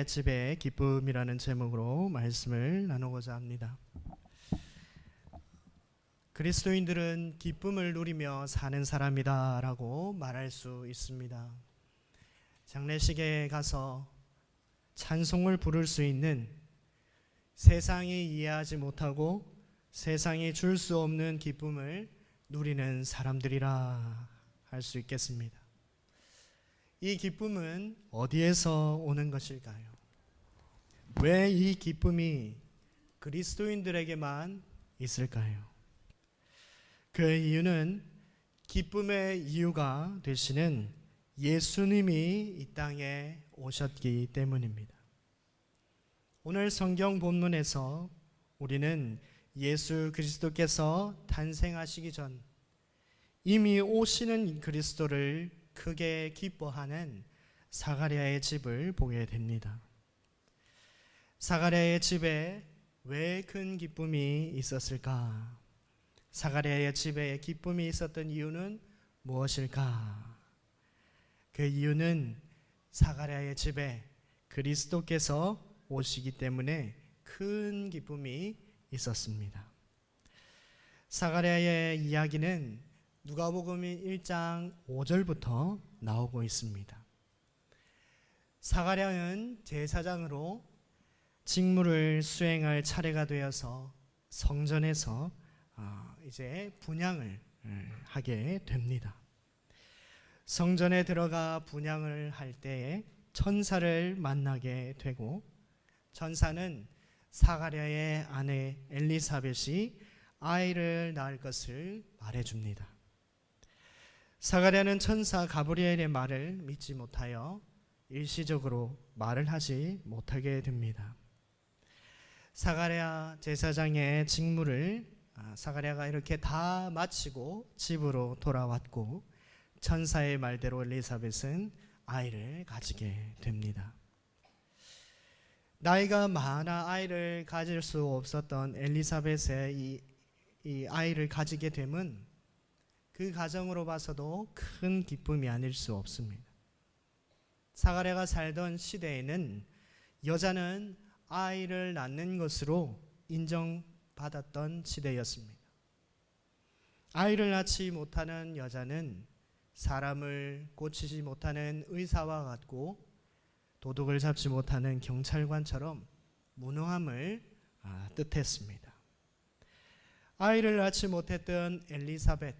집의 기쁨이라는 제목으로 말씀을 나누고자 합니다. 그리스도인들은 기쁨을 누리며 사는 사람이다 라고 말할 수 있습니다. 장례식에 가서 찬송을 부를 수 있는, 세상이 이해하지 못하고 세상이 줄 수 없는 기쁨을 누리는 사람들이라 할 수 있겠습니다. 이 기쁨은 어디에서 오는 것일까요? 왜 이 기쁨이 그리스도인들에게만 있을까요? 그 이유는 기쁨의 이유가 되시는 예수님이 이 땅에 오셨기 때문입니다. 오늘 성경 본문에서 우리는 예수 그리스도께서 탄생하시기 전 이미 오시는 그리스도를 크게 기뻐하는 사가랴의 집을 보게 됩니다. 사가랴의 집에 왜 큰 기쁨이 있었을까? 사가랴의 집에 기쁨이 있었던 이유는 무엇일까? 그 이유는 사가랴의 집에 그리스도께서 오시기 때문에 큰 기쁨이 있었습니다. 사가랴의 이야기는 누가복음 1장 5절부터 나오고 있습니다. 사가랴는 제사장으로 직무를 수행할 차례가 되어서 성전에서 이제 분향을 하게 됩니다. 성전에 들어가 분향을 할 때에 천사를 만나게 되고, 천사는 사가랴의 아내 엘리사벳이 아이를 낳을 것을 말해줍니다. 사가랴는 천사 가브리엘의 말을 믿지 못하여 일시적으로 말을 하지 못하게 됩니다. 사가랴 제사장의 직무를 사가랴가 이렇게 다 마치고 집으로 돌아왔고, 천사의 말대로 엘리사벳은 아이를 가지게 됩니다. 나이가 많아 아이를 가질 수 없었던 엘리사벳의 이 아이를 가지게 됨은 그 가정으로 봐서도 큰 기쁨이 아닐 수 없습니다. 사가랴가 살던 시대에는 여자는 아이를 낳는 것으로 인정받았던 시대였습니다. 아이를 낳지 못하는 여자는 사람을 고치지 못하는 의사와 같고 도둑을 잡지 못하는 경찰관처럼 무능함을 뜻했습니다. 아이를 낳지 못했던 엘리사벳,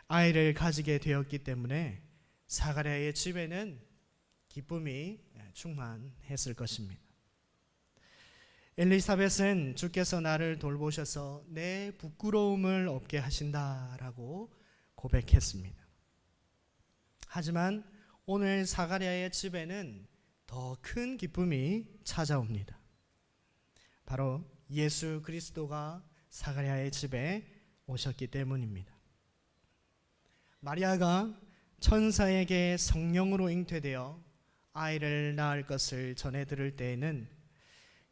아이를 가지게 되었기 때문에 사가랴의 집에는 기쁨이 충만했을 것입니다. 엘리사벳은 주께서 나를 돌보셔서 내 부끄러움을 없게 하신다라고 고백했습니다. 하지만 오늘 사가랴의 집에는 더 큰 기쁨이 찾아옵니다. 바로 예수 그리스도가 사가랴의 집에 오셨기 때문입니다. 마리아가 천사에게 성령으로 잉태되어 아이를 낳을 것을 전해 들을 때에는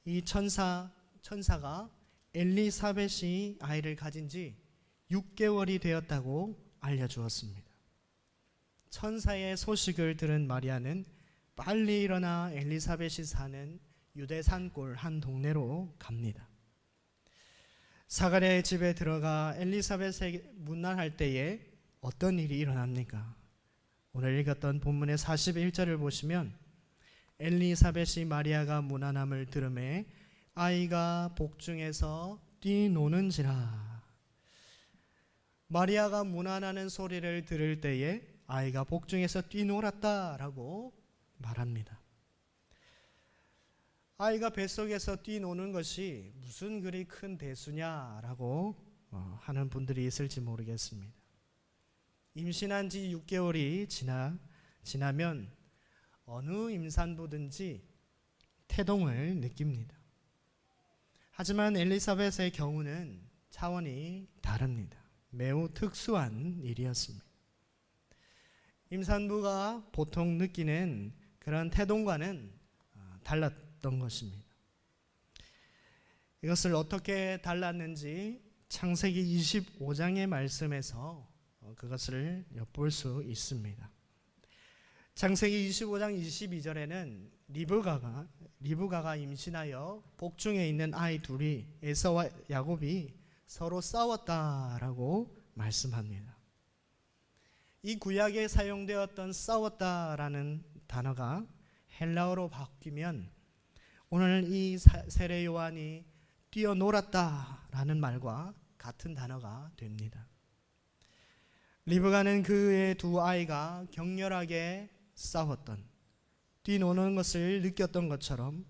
이 천사가 엘리사벳이 아이를 가진 지 6개월이 되었다고 알려주었습니다. 천사의 소식을 들은 마리아는 빨리 일어나 엘리사벳이 사는 유대 산골 한 동네로 갑니다. 사가랴의 집에 들어가 엘리사벳에게 문안할 때에 어떤 일이 일어납니까? 오늘 읽었던 본문의 41절을 보시면 엘리사벳이 마리아가 문안함을 들음에 아이가 복중에서 뛰노는지라. 마리아가 문안하는 소리를 들을 때에 아이가 복중에서 뛰놀았다라고 말합니다. 아이가 뱃속에서 뛰노는 것이 무슨 그리 큰 대수냐라고 하는 분들이 있을지 모르겠습니다. 임신한 지 6개월이 지나면 어느 임산부든지 태동을 느낍니다. 하지만 엘리사벳의 경우는 차원이 다릅니다. 매우 특수한 일이었습니다. 임산부가 보통 느끼는 그런 태동과는 달랐던 것입니다. 이것을 어떻게 달랐는지 창세기 25장의 말씀에서 그것을 엿볼 수 있습니다. 창세기 25장 22절에는 리브가가 임신하여 복중에 있는 아이 둘이 에서와 야곱이 서로 싸웠다라고 말씀합니다. 이 구약에 사용되었던 싸웠다라는 단어가 헬라어로 바뀌면 오늘 이 세례 요한이 뛰어놀았다라는 말과 같은 단어가 됩니다. 리브가는 그의 두 아이가 격렬하게 싸웠던, 뛰노는 것을 느꼈던 것처럼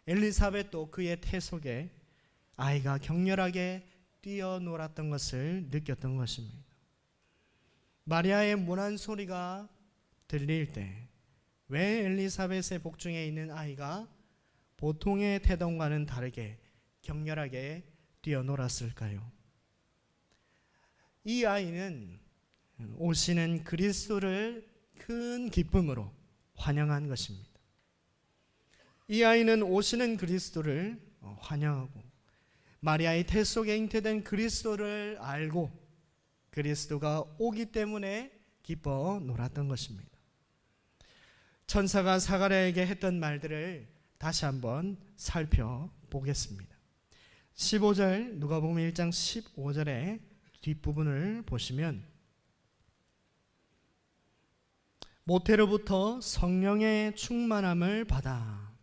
엘리사벳도 그의 태 속에 아이가 격렬하게 뛰어놀았던 것을 느꼈던 것입니다. 마리아의 문안 소리가 들릴 때 왜 엘리사벳의 복중에 있는 아이가 보통의 태동과는 다르게 격렬하게 뛰어놀았을까요? 이 아이는 오시는 그리스도를 큰 기쁨으로 환영한 것입니다. 이 아이는 오시는 그리스도를 환영하고 마리아의 태 속에 잉태된 그리스도를 알고 그리스도가 오기 때문에 기뻐 놀았던 것입니다. 천사가 사가랴에게 했던 말들을 다시 한번 살펴보겠습니다. 15절 누가복음 1장 15절의 뒷부분을 보시면 모태로부터 성령의 충만함을 받아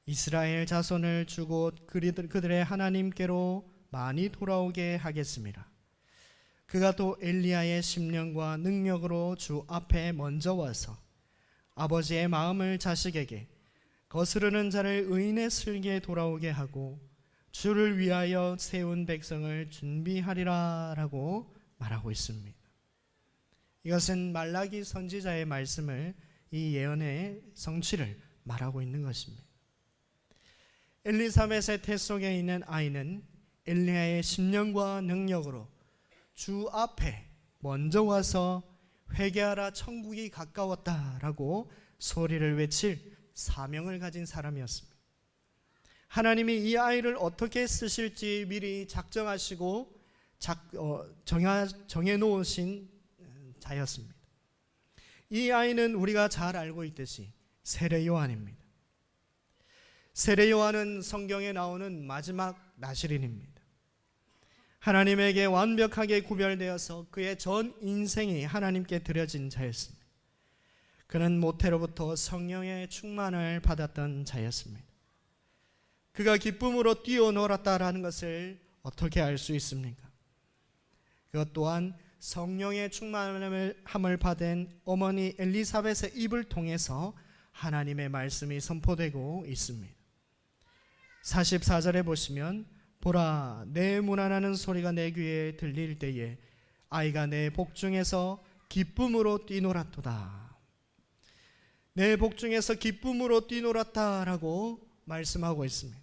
이스라엘 자손을 주고 그들의 하나님께로 많이 돌아오게 하겠습니다. 그가 또 엘리야의 심령과 능력으로 주 앞에 먼저 와서 아버지의 마음을 자식에게 거스르는 자를 의인의 슬기에 돌아오게 하고 주를 위하여 세운 백성을 준비하리라 라고 말하고 있습니다. 이것은 말라기 선지자의 말씀을, 이 예언의 성취를 말하고 있는 것입니다. 엘리사벳의 태 속에 있는 아이는 엘리야의 심령과 능력으로 주 앞에 먼저 와서 회개하라 천국이 가까웠다라고 소리를 외칠 사명을 가진 사람이었습니다. 하나님이 이 아이를 어떻게 쓰실지 미리 작정하시고 정해놓으신 자였습니다. 이 아이는 우리가 잘 알고 있듯이 세례 요한입니다. 세례 요한은 성경에 나오는 마지막 나시린입니다. 하나님에게 완벽하게 구별되어서 그의 전 인생이 하나님께 드려진 자였습니다. 그는 모태로부터 성령의 충만을 받았던 자였습니다. 그가 기쁨으로 뛰어놀았다라는 것을 어떻게 알 수 있습니까? 그것 또한 성령의 충만함을 받은 어머니 엘리사벳의 입을 통해서 하나님의 말씀이 선포되고 있습니다. 44절에 보시면 보라, 내 문안하는 소리가 내 귀에 들릴 때에 아이가 내 복중에서 기쁨으로 뛰놀았도다. 내 복중에서 기쁨으로 뛰놀았다라고 말씀하고 있습니다.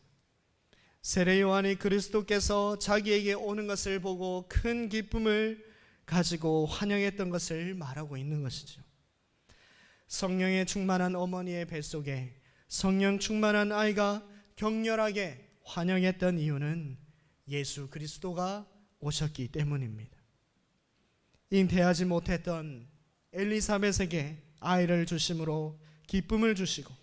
세례 요한이 그리스도께서 자기에게 오는 것을 보고 큰 기쁨을 가지고 환영했던 것을 말하고 있는 것이죠. 성령에 충만한 어머니의 뱃속에 성령 충만한 아이가 격렬하게 환영했던 이유는 예수 그리스도가 오셨기 때문입니다. 잉태하지 못했던 엘리사벳에게 아이를 주심으로 기쁨을 주시고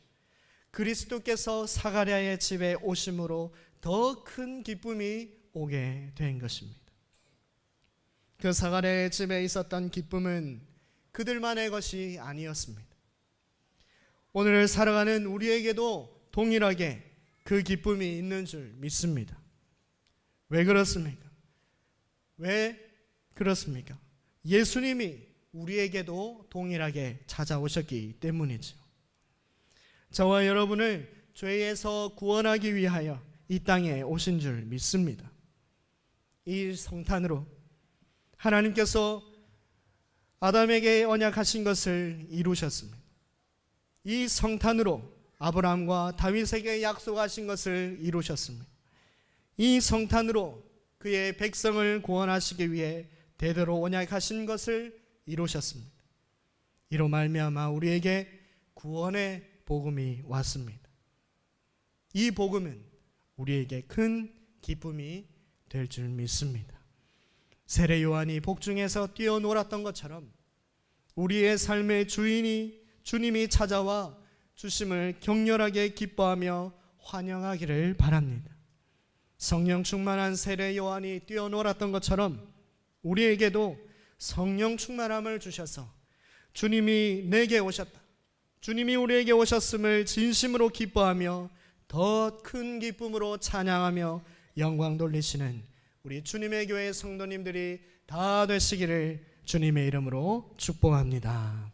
그리스도께서 사가랴의 집에 오심으로 더 큰 기쁨이 오게 된 것입니다. 그 사가랴의 집에 있었던 기쁨은 그들만의 것이 아니었습니다. 오늘 살아가는 우리에게도 동일하게 그 기쁨이 있는 줄 믿습니다. 왜 그렇습니까? 왜 그렇습니까? 예수님이 우리에게도 동일하게 찾아오셨기 때문이죠. 저와 여러분을 죄에서 구원하기 위하여 이 땅에 오신 줄 믿습니다. 이 성탄으로 하나님께서 아담에게 언약하신 것을 이루셨습니다. 이 성탄으로 아브라함과 다윗에게 약속하신 것을 이루셨습니다. 이 성탄으로 그의 백성을 구원하시기 위해 대대로 언약하신 것을 이루셨습니다. 이로 말미암아 우리에게 구원의 복음이 왔습니다. 이 복음은 우리에게 큰 기쁨이 될 줄 믿습니다. 세례 요한이 복중에서 뛰어놀았던 것처럼 우리의 삶의 주인이 주님이 찾아와 주심을 격렬하게 기뻐하며 환영하기를 바랍니다. 성령 충만한 세례 요한이 뛰어놀았던 것처럼 우리에게도 성령 충만함을 주셔서 주님이 내게 오셨다, 주님이 우리에게 오셨음을 진심으로 기뻐하며 더 큰 기쁨으로 찬양하며 영광 돌리시는 우리 주님의 교회 성도님들이 다 되시기를 주님의 이름으로 축복합니다.